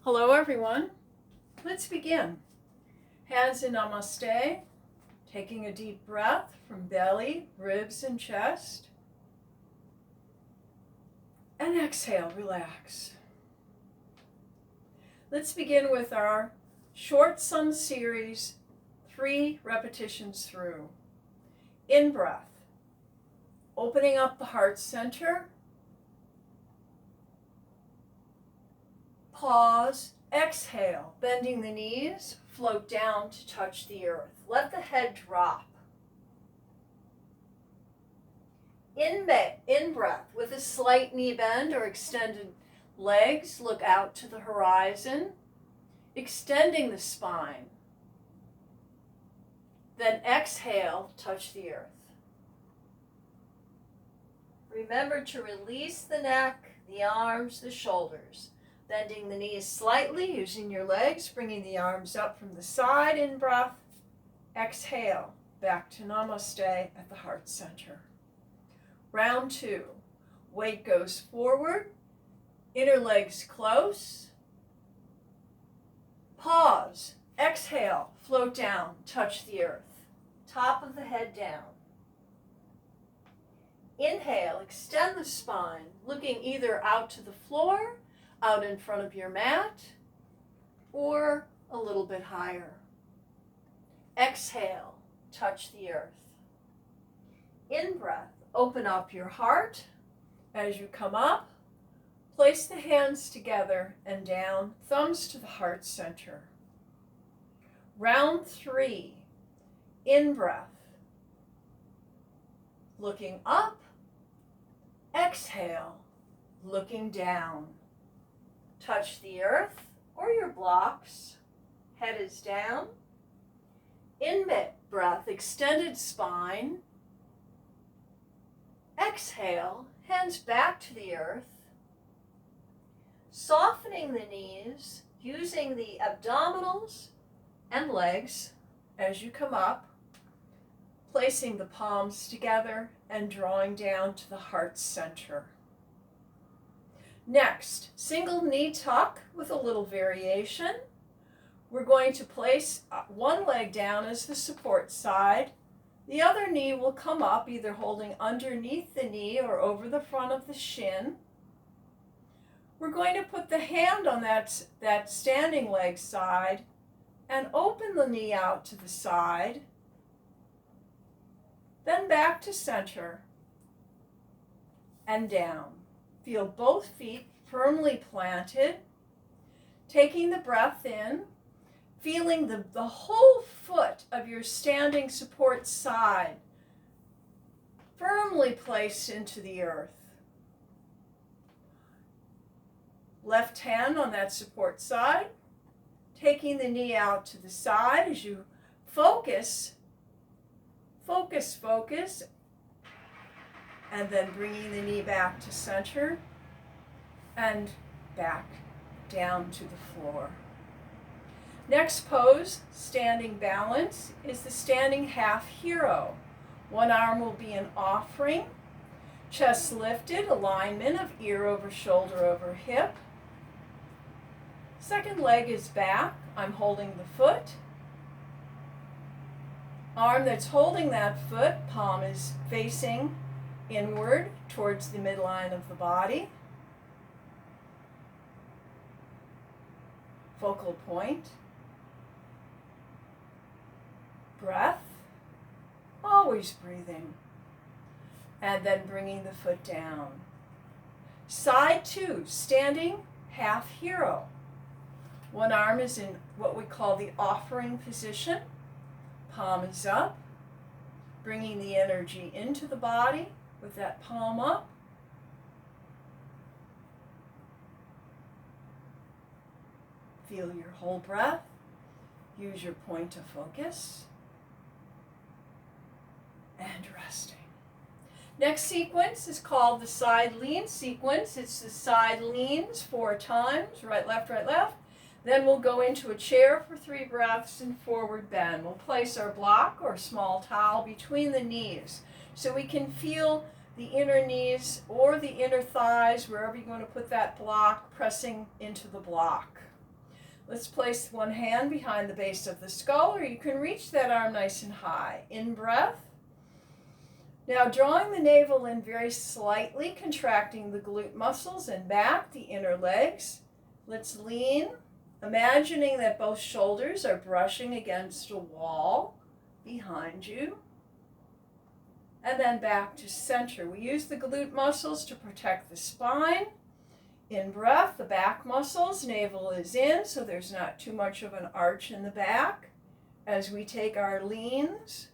Hello everyone. Let's begin. Hands in Namaste, taking a deep breath from belly, ribs, and chest. And exhale, relax. Let's begin with our short sun series, 3 repetitions through. In breath, opening up the heart center. Pause, exhale, bending the knees, float down to touch the earth. Let the head drop. In breath, with a slight knee bend or extended legs, look out to the horizon, extending the spine. Then exhale, touch the earth. Remember to release the neck, the arms, the shoulders. Bending the knees slightly, using your legs, bringing the arms up from the side in breath. Exhale, back to Namaste at the heart center. Round 2. Weight goes forward, inner legs close. Pause, exhale, float down, touch the earth. Top of the head down. Inhale, extend the spine, looking either out to the floor, out in front of your mat, or a little bit higher. Exhale, touch the earth. In breath, open up your heart. As you come up, place the hands together and down, thumbs to the heart center. Round 3, in breath, looking up, exhale, looking down. Touch the earth or your blocks. Head is down. In breath, extended spine. Exhale, hands back to the earth. Softening the knees, using the abdominals and legs as you come up. Placing the palms together and drawing down to the heart center. Next, single knee tuck with a little variation. We're going to place one leg down as the support side. The other knee will come up, either holding underneath the knee or over the front of the shin. We're going to put the hand on that standing leg side and open the knee out to the side. Then back to center and down. Feel both feet firmly planted, taking the breath in, feeling the whole foot of your standing support side firmly placed into the earth. Left hand on that support side, taking the knee out to the side as you focus, and then bringing the knee back to center and back down to the floor. Next pose, standing balance, is the standing half hero. One arm will be an offering, chest lifted, alignment of ear over shoulder over hip. Second leg is back, I'm holding the foot. Arm that's holding that foot, palm is facing inward towards the midline of the body. Focal point. Breath. Always breathing. And then bringing the foot down. Side 2, standing half hero. One arm is in what we call the offering position. Palm is up. Bringing the energy into the body with that palm up. Feel your whole breath. Use your point of focus. And resting. Next sequence is called the side lean sequence. It's the side leans 4 times, right, left, right, left. Then we'll go into a chair for 3 breaths and forward bend. We'll place our block or small towel between the knees so we can feel the inner knees or the inner thighs, wherever you're going to put that block, pressing into the block. Let's place one hand behind the base of the skull, or you can reach that arm nice and high. In breath. Now drawing the navel in very slightly, contracting the glute muscles and back, the inner legs. Let's lean, imagining that both shoulders are brushing against a wall behind you. And then back to center. We use the glute muscles to protect the spine. In breath, the back muscles, navel is in, so there's not too much of an arch in the back. As we take our leans,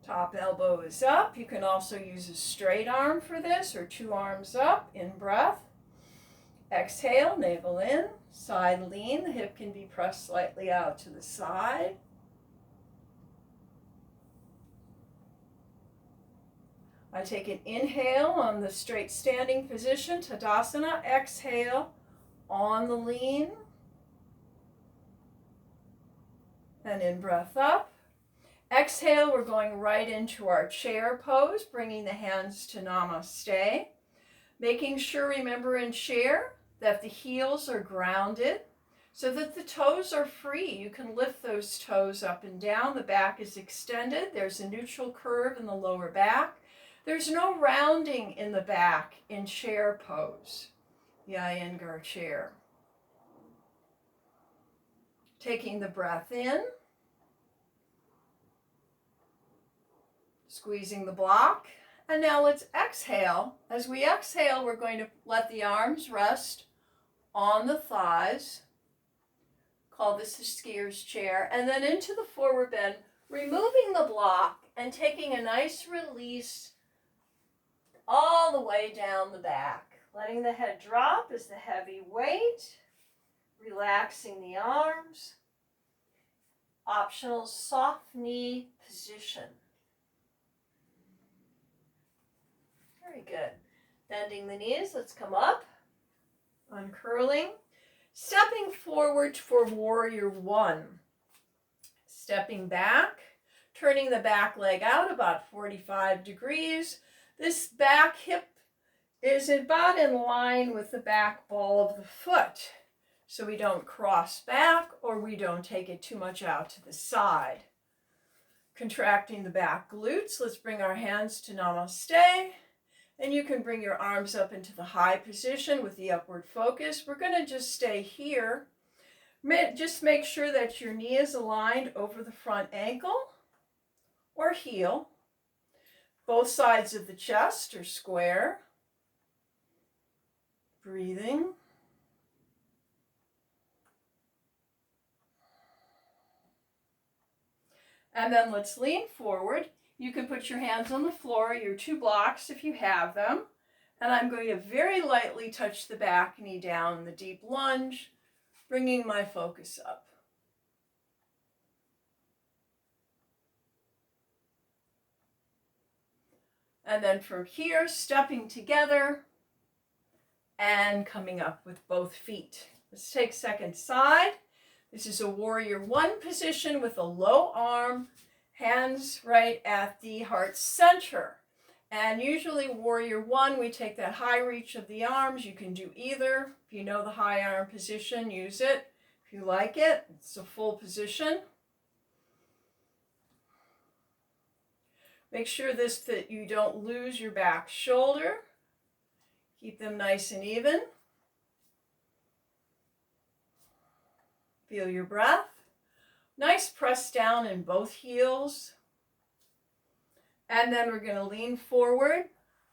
top elbow is up. You can also use a straight arm for this, or two arms up. In breath. Exhale, navel in, side lean. The hip can be pressed slightly out to the side. I take an inhale on the straight standing position, Tadasana. Exhale on the lean. And in breath up. Exhale, we're going right into our chair pose, bringing the hands to Namaste. Making sure, remember in chair, that the heels are grounded so that the toes are free. You can lift those toes up and down. The back is extended. There's a neutral curve in the lower back. There's no rounding in the back in chair pose, the Iyengar chair. Taking the breath in, squeezing the block, and now let's exhale. As we exhale, we're going to let the arms rest on the thighs. Call this the skier's chair, and then into the forward bend, removing the block and taking a nice release all the way down the back. Letting the head drop as the heavy weight, relaxing the arms. Optional soft knee position. Very good. Bending the knees, let's come up. Uncurling. Stepping forward for warrior one. Stepping back, turning the back leg out about 45 degrees. This back hip is about in line with the back ball of the foot, so we don't cross back or we don't take it too much out to the side. Contracting the back glutes, let's bring our hands to Namaste, and you can bring your arms up into the high position with the upward focus. We're going to just stay here. Just make sure that your knee is aligned over the front ankle or heel. Both sides of the chest are square. Breathing. And then let's lean forward. You can put your hands on the floor, your two blocks if you have them. And I'm going to very lightly touch the back knee down in the deep lunge, bringing my focus up. And then from here, stepping together and coming up with both feet. Let's take second side. This is a warrior one position with a low arm, hands right at the heart center. And usually warrior one, we take that high reach of the arms. You can do either. If you know the high arm position, use it. If you like it, it's a full position. Make sure that you don't lose your back shoulder. Keep them nice and even. Feel your breath. Nice press down in both heels. And then we're going to lean forward.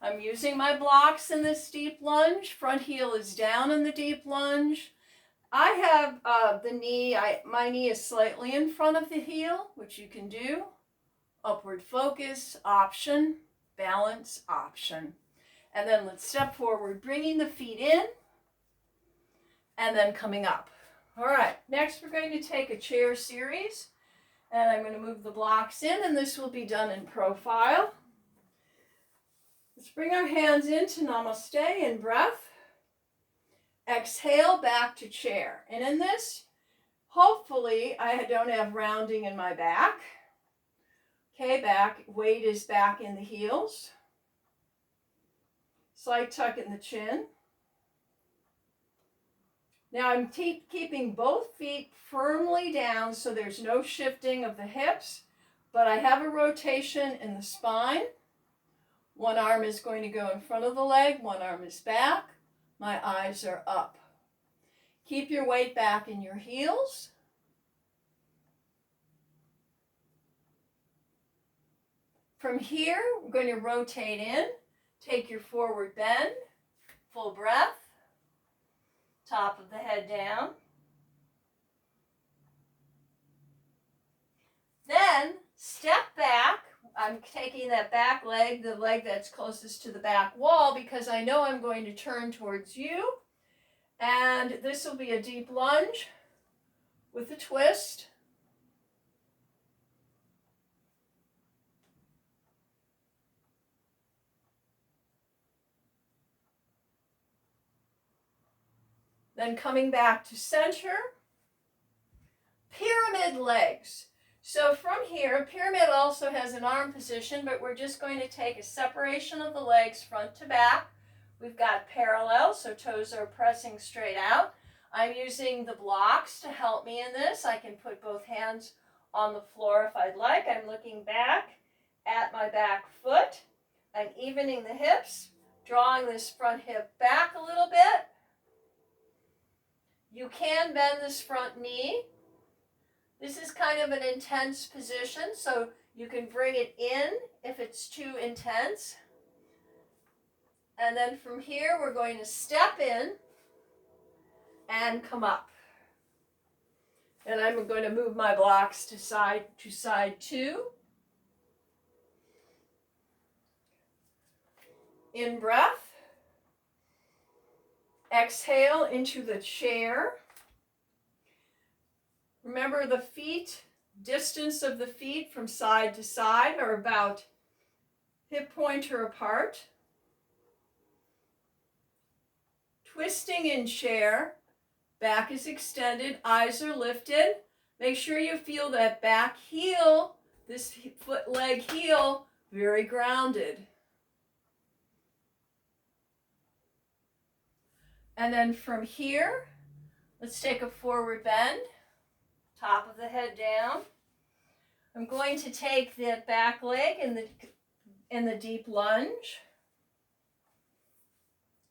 I'm using my blocks in this deep lunge. Front heel is down in the deep lunge. I have my knee is slightly in front of the heel, which you can do. Upward focus, option, balance, option. And then let's step forward, bringing the feet in, and then coming up. All right, next we're going to take a chair series, and I'm going to move the blocks in, and this will be done in profile. Let's bring our hands into Namaste in breath. Exhale, back to chair. And in this, hopefully, I don't have rounding in my back. Okay, weight is back in the heels. Slight tuck in the chin. Now I'm keeping both feet firmly down so there's no shifting of the hips, but I have a rotation in the spine. One arm is going to go in front of the leg, one arm is back. My eyes are up. Keep your weight back in your heels. From here, we're going to rotate in. Take your forward bend, full breath, top of the head down. Then step back. I'm taking that back leg, the leg that's closest to the back wall, because I know I'm going to turn towards you. And this will be a deep lunge with a twist. Then coming back to center, pyramid legs. So from here, pyramid also has an arm position, but we're just going to take a separation of the legs front to back. We've got parallel, so toes are pressing straight out. I'm using the blocks to help me in this. I can put both hands on the floor if I'd like. I'm looking back at my back foot. I'm evening the hips, drawing this front hip back a little bit. You can bend this front knee. This is kind of an intense position, so you can bring it in if it's too intense. And then from here, we're going to step in and come up. And I'm going to move my blocks to side two. In breath. Exhale into the chair. Remember, the feet, distance of the feet from side to side are about hip pointer apart. Twisting in chair, back is extended, eyes are lifted. Make sure you feel that back heel, this foot leg heel, very grounded. And then from here, let's take a forward bend. Top of the head down. I'm going to take the back leg in the deep lunge.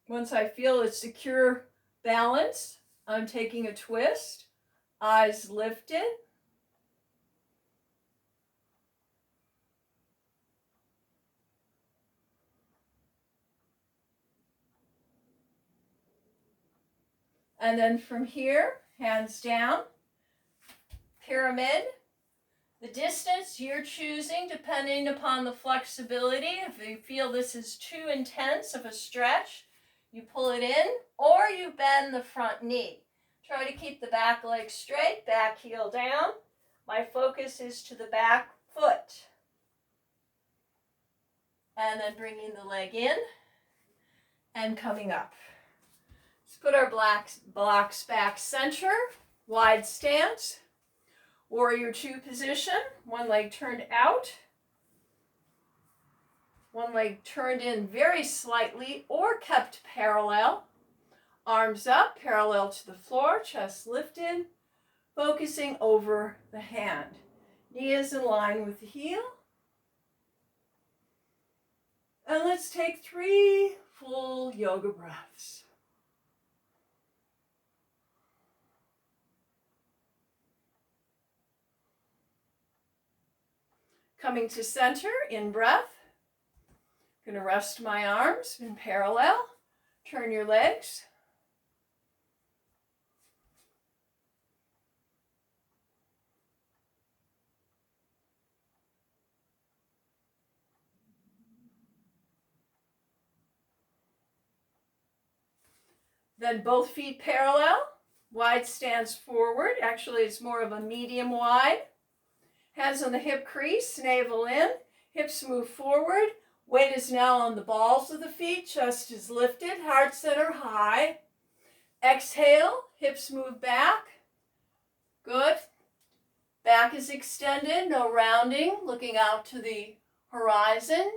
Once I feel a secure balance, I'm taking a twist, eyes lifted. And then from here, hands down, pyramid. The distance you're choosing depending upon the flexibility. If you feel this is too intense of a stretch, you pull it in or you bend the front knee. Try to keep the back leg straight, back heel down. My focus is to the back foot. And then bringing the leg in and coming up. Let's put our blocks back center, wide stance. Warrior two position, one leg turned out, one leg turned in very slightly or kept parallel. Arms up, parallel to the floor, chest lifted, focusing over the hand. Knee is in line with the heel. And let's take 3 full yoga breaths. Coming to center, in breath. I'm going to rest my arms in parallel. Turn your legs. Then both feet parallel. Wide stance forward. Actually, it's more of a medium wide. Hands on the hip crease, navel in, hips move forward. Weight is now on the balls of the feet, chest is lifted, heart center high. Exhale, hips move back. Good. Back is extended, no rounding, looking out to the horizon.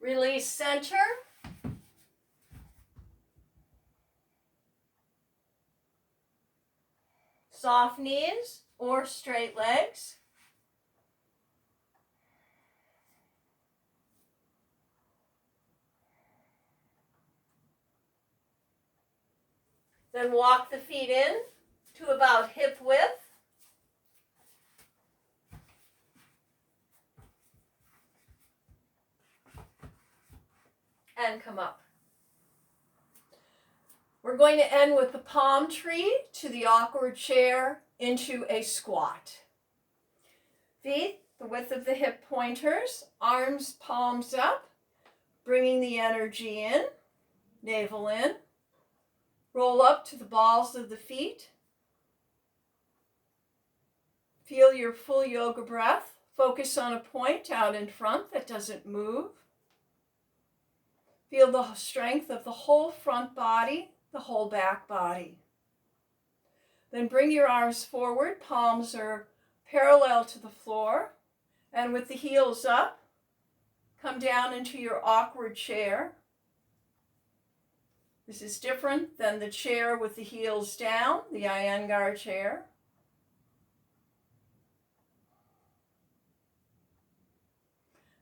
Release center. soft knees or straight legs. Then walk the feet in to about hip width. And come up. We're going to end with the palm tree to the awkward chair into a squat. Feet the width of the hip pointers, arms palms up, bringing the energy in, navel in. Roll up to the balls of the feet. Feel your full yoga breath. Focus on a point out in front that doesn't move. Feel the strength of the whole front body, the whole back body. Then bring your arms forward. Palms are parallel to the floor. And with the heels up, come down into your awkward chair. This is different than the chair with the heels down, the Iyengar chair.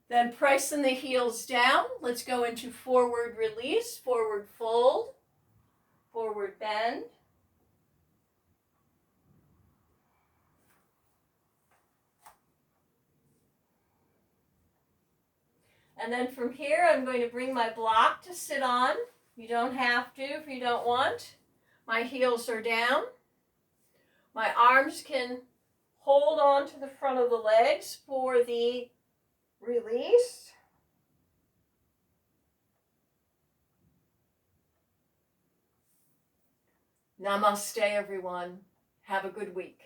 Then pressing the heels down, let's go into forward release, forward fold, forward bend. And then from here, I'm going to bring my block to sit on. You don't have to if you don't want. My heels are down. My arms can hold on to the front of the legs for the release. Namaste, everyone. Have a good week.